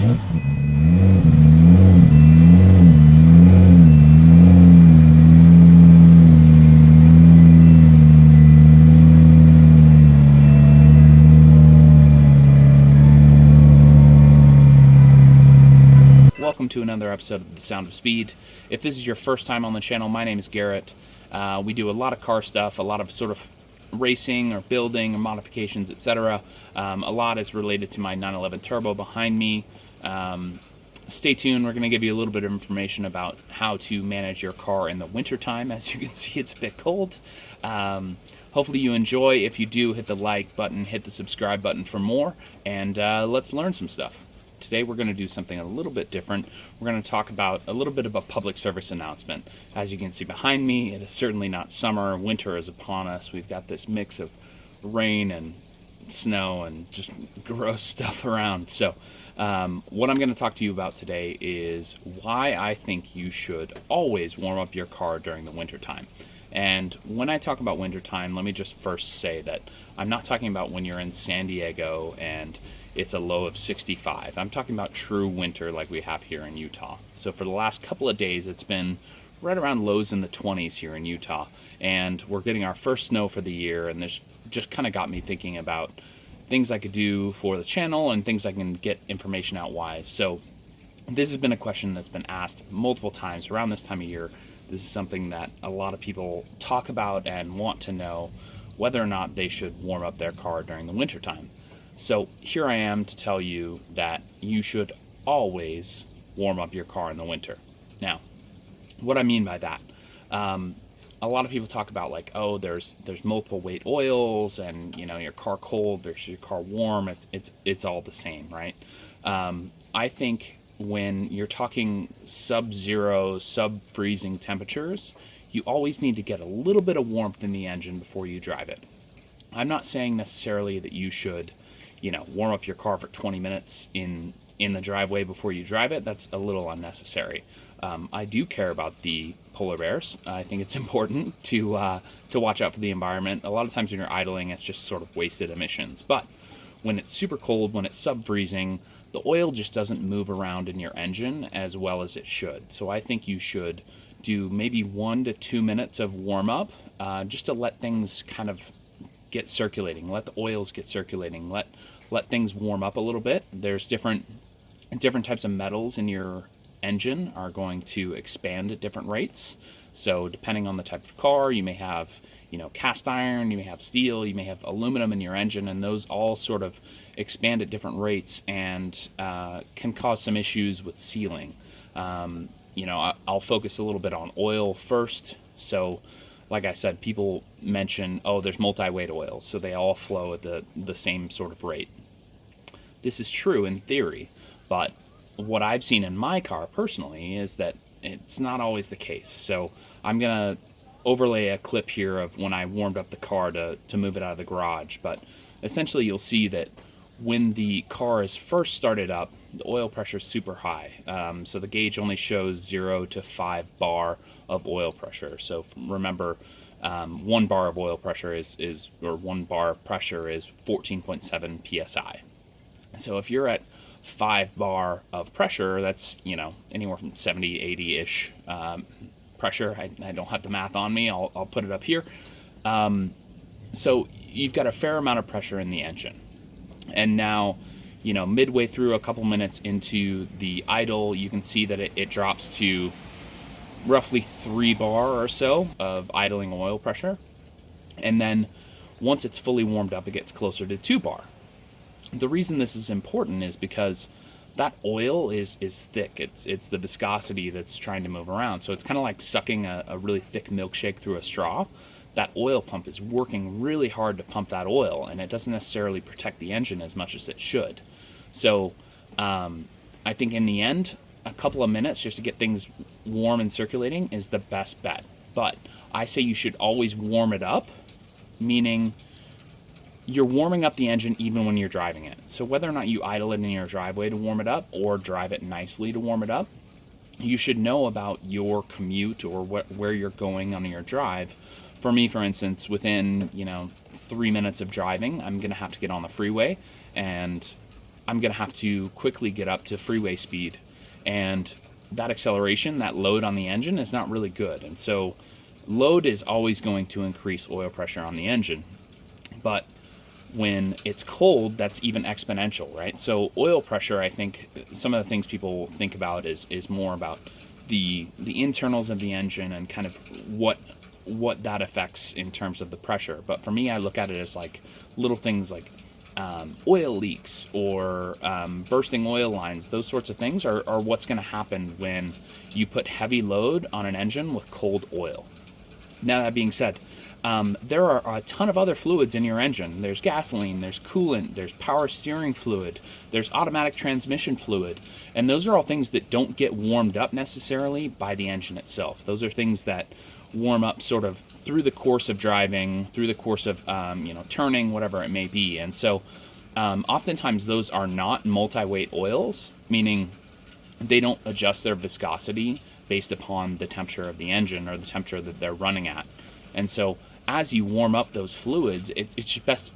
Welcome to another episode of The Sound of Speed. If this is your first time on the channel, my name is Garrett. We do a lot of car stuff, a lot of sort of racing or building or modifications, etc. A lot is related to my 911 Turbo behind me. Stay tuned. We're going to give you a little bit of information about how to manage your car in the wintertime. As you can see, it's a bit cold. Hopefully you enjoy. If you do, hit the like button, hit the subscribe button for more, and let's learn some stuff. Today we're going to do something a little bit different. We're going to talk about a little bit of a public service announcement. As you can see behind me, it is certainly not summer. Winter is upon us. We've got this mix of rain and snow and just gross stuff around. So what I'm going to talk to you about today is why I think you should always warm up your car during the wintertime. And when I talk about wintertime, let me just first say that I'm not talking about when you're in San Diego and it's a low of 65. I'm talking about true winter like we have here in Utah. So for the last couple of days, it's been right around lows in the 20s here in Utah. And we're getting our first snow for the year, and this just kind of got me thinking about things I could do for the channel and things I can get information out wise. So this has been a question that's been asked multiple times around this time of year. This is something that a lot of people talk about and want to know whether or not they should warm up their car during the wintertime. So here I am to tell you that you should always warm up your car in the winter. Now, what I mean by that, a lot of people talk about like, oh, there's multiple weight oils, and you know, your car cold versus your car warm. It's all the same, right? I think when you're talking sub-zero, sub-freezing temperatures, you always need to get a little bit of warmth in the engine before you drive it. I'm not saying necessarily that you should, warm up your car for 20 minutes in the driveway before you drive it. That's a little unnecessary. I do care about the polar bears. I think it's important to watch out for the environment. A lot of times when you're idling, it's just sort of wasted emissions. But when it's super cold, when it's sub-freezing, the oil just doesn't move around in your engine as well as it should. So I think you should do maybe 1 to 2 minutes of warm up, just to let things kind of get circulating, let the oils get circulating, let things warm up a little bit. There's different types of metals in your engine are going to expand at different rates. So depending on the type of car, you may have, cast iron, you may have steel, you may have aluminum in your engine, and those all sort of expand at different rates and can cause some issues with sealing. I'll focus a little bit on oil first. So like I said, people mention, oh, there's multi-weight oils, so they all flow at the same sort of rate. This is true in theory, but what I've seen in my car personally is that it's not always the case. So I'm going to overlay a clip here of when I warmed up the car to move it out of the garage. But essentially you'll see that when the car is first started up, the oil pressure is super high. So the gauge only shows 0 to 5 bar of oil pressure. So remember, 1 bar of oil pressure is 1 bar of pressure is 14.7 psi. So if you're at 5 bar of pressure, that's anywhere from 70, 80-ish pressure. I don't have the math on me. I'll put it up here. So you've got a fair amount of pressure in the engine. And now, midway through, a couple minutes into the idle, you can see that it drops to roughly 3 bar or so of idling oil pressure. And then once it's fully warmed up, it gets closer to 2 bar. The reason this is important is because that oil is thick. It's the viscosity that's trying to move around. So it's kind of like sucking a really thick milkshake through a straw. That oil pump is working really hard to pump that oil, and it doesn't necessarily protect the engine as much as it should. So I think in the end, a couple of minutes just to get things warm and circulating is the best bet. But I say you should always warm it up, meaning you're warming up the engine even when you're driving it. So whether or not you idle it in your driveway to warm it up or drive it nicely to warm it up, you should know about your commute or where you're going on your drive. For me, for instance, within 3 minutes of driving, I'm going to have to get on the freeway, and I'm going to have to quickly get up to freeway speed. And that acceleration, that load on the engine is not really good. And so load is always going to increase oil pressure on the engine. But when it's cold, that's even exponential, right? So oil pressure, I think some of the things people think about is more about the internals of the engine and kind of what that affects in terms of the pressure. But for me, I look at it as like little things like oil leaks or bursting oil lines. Those sorts of things are what's going to happen when you put heavy load on an engine with cold oil. Now, that being said, there are a ton of other fluids in your engine. There's gasoline, there's coolant, there's power steering fluid, there's automatic transmission fluid, and those are all things that don't get warmed up necessarily by the engine itself. Those are things that warm up sort of through the course of driving, through the course of turning, whatever it may be. And so oftentimes those are not multi-weight oils, meaning they don't adjust their viscosity based upon the temperature of the engine or the temperature that they're running at. And so as you warm up those fluids, it's best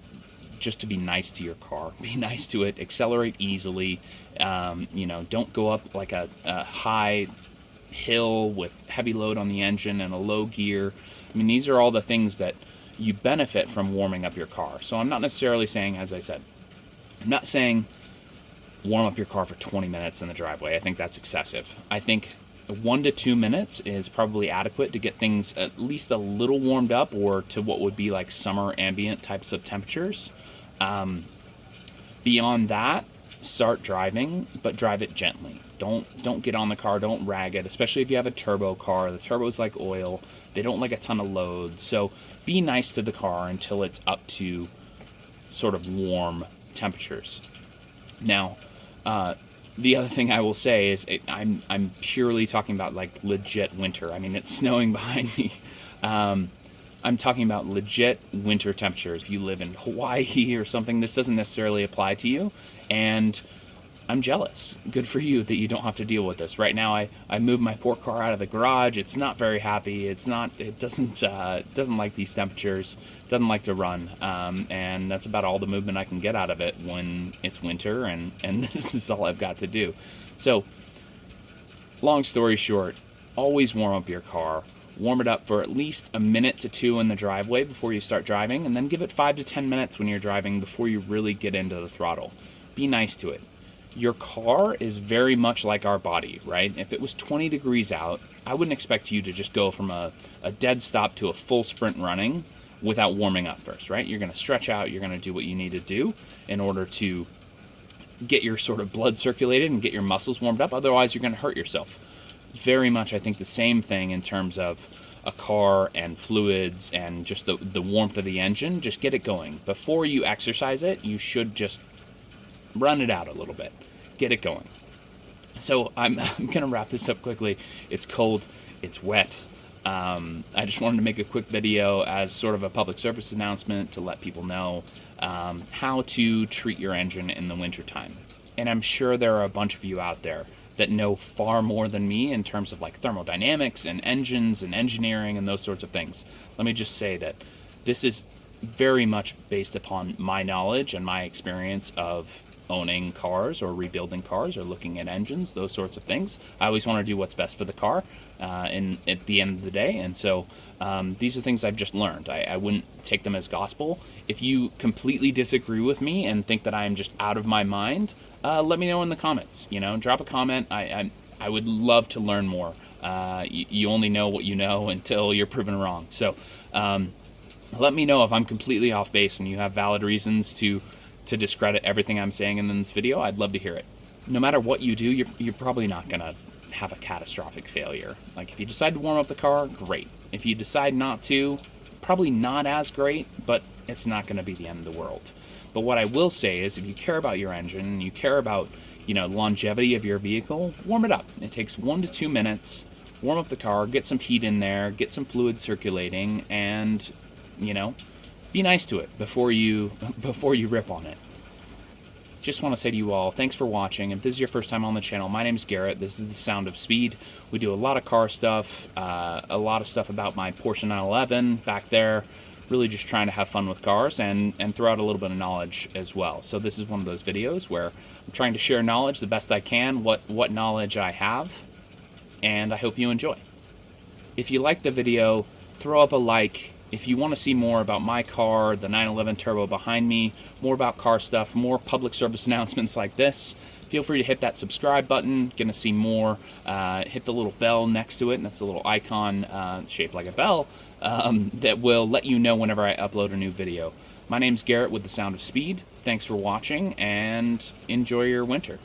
just to be nice to your car. Be nice to it, accelerate easily, don't go up like a high hill with heavy load on the engine and a low gear. I mean, these are all the things that you benefit from warming up your car. So I'm not necessarily saying, as I said, I'm not saying warm up your car for 20 minutes in the driveway. I think that's excessive. I think 1 to 2 minutes is probably adequate to get things at least a little warmed up, or to what would be like summer ambient types of temperatures. Beyond that, start driving, but drive it gently. Don't get on the car, don't rag it, especially if you have a turbo car. The turbos like oil, they don't like a ton of load. So be nice to the car until it's up to sort of warm temperatures. Now, the other thing I will say is I'm purely talking about like legit winter. I mean, it's snowing behind me. I'm talking about legit winter temperatures. If you live in Hawaii or something, this doesn't necessarily apply to you. And I'm jealous. Good for you that you don't have to deal with this. Right now, I moved my poor car out of the garage. It's not very happy. It doesn't like these temperatures. Doesn't like to run. And that's about all the movement I can get out of it when it's winter, and this is all I've got to do. So, long story short, always warm up your car. Warm it up for at least a minute to 2 in the driveway before you start driving, and then give it 5 to 10 minutes when you're driving before you really get into the throttle. Be nice to it. Your car is very much like our body, right? If it was 20 degrees out, I wouldn't expect you to just go from a dead stop to a full sprint running without warming up first, right? You're going to stretch out, you're going to do what you need to do in order to get your sort of blood circulated and get your muscles warmed up. Otherwise, you're going to hurt yourself. Very much, I think, the same thing in terms of a car and fluids and just the warmth of the engine. Just get it going. Before you exercise it, you should just run it out a little bit. Get it going. So I'm going to wrap this up quickly. It's cold. It's wet. I just wanted to make a quick video as sort of a public service announcement to let people know how to treat your engine in the wintertime. And I'm sure there are a bunch of you out there that know far more than me in terms of like thermodynamics and engines and engineering and those sorts of things. Let me just say that this is very much based upon my knowledge and my experience of owning cars or rebuilding cars or looking at engines, those sorts of things. I always want to do what's best for the car at the end of the day. And so these are things I've just learned. I wouldn't take them as gospel. If you completely disagree with me and think that I am just out of my mind, let me know in the comments. Drop a comment. I would love to learn more. You only know what you know until you're proven wrong. So let me know if I'm completely off base and you have valid reasons to discredit everything I'm saying in this video. I'd love to hear it. No matter what you do, you're probably not going to have a catastrophic failure. Like if you decide to warm up the car, great. If you decide not to, probably not as great, but it's not going to be the end of the world. But what I will say is if you care about your engine and you care about, longevity of your vehicle, warm it up. It takes 1 to 2 minutes. Warm up the car, get some heat in there, get some fluid circulating, and, be nice to it before you rip on it. Just want to say to you all, thanks for watching. If this is your first time on the channel, my name is Garrett. This is The Sound of Speed. We do a lot of car stuff, a lot of stuff about my Porsche 911 back there. really just trying to have fun with cars and throw out a little bit of knowledge as well. So this is one of those videos where I'm trying to share knowledge the best I can, what knowledge I have, and I hope you enjoy. If you like the video, throw up a like. If you want to see more about my car, the 911 Turbo behind me, more about car stuff, more public service announcements like this, feel free to hit that subscribe button. Gonna see more. Hit the little bell next to it, and that's a little icon shaped like a bell that will let you know whenever I upload a new video. My name's Garrett with The Sound of Speed. Thanks for watching, and enjoy your winter.